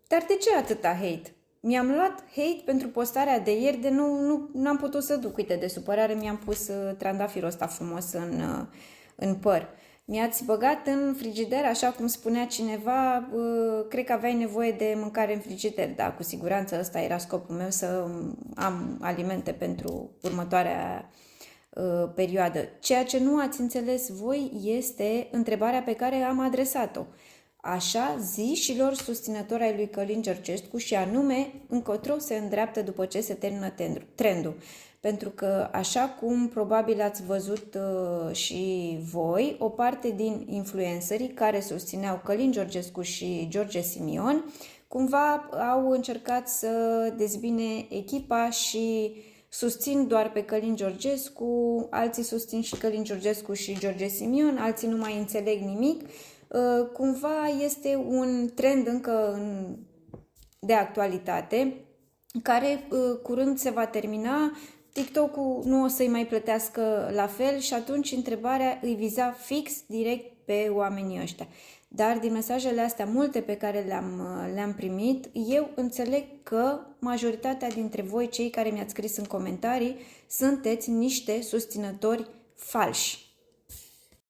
Dar de ce atâta hate? Mi-am luat hate pentru postarea de ieri de n-am putut să duc. Uite, de supărare mi-am pus trandafirul ăsta frumos în păr. Mi-ați băgat în frigider, așa cum spunea cineva, cred că aveai nevoie de mâncare în frigider. Da, cu siguranță ăsta era scopul meu, să am alimente pentru următoarea perioadă. Ceea ce nu ați înțeles voi este întrebarea pe care am adresat-o. Așa zișilor susținători ai lui Călin Georgescu, și anume încotro se îndreaptă după ce se termină trendul. Pentru că, așa cum probabil ați văzut și voi, o parte din influencerii care susțineau Călin Georgescu și George Simion cumva au încercat să dezbine echipa și susțin doar pe Călin Georgescu, alții susțin și Călin Georgescu și George Simion, alții nu mai înțeleg nimic. Cumva este un trend încă de actualitate, care curând se va termina. TikTok-ul nu o să-i mai plătească la fel și atunci întrebarea îi viza fix direct pe oamenii ăștia. Dar din mesajele astea multe pe care le-am primit, eu înțeleg că majoritatea dintre voi, cei care mi-ați scris în comentarii, sunteți niște susținători falși.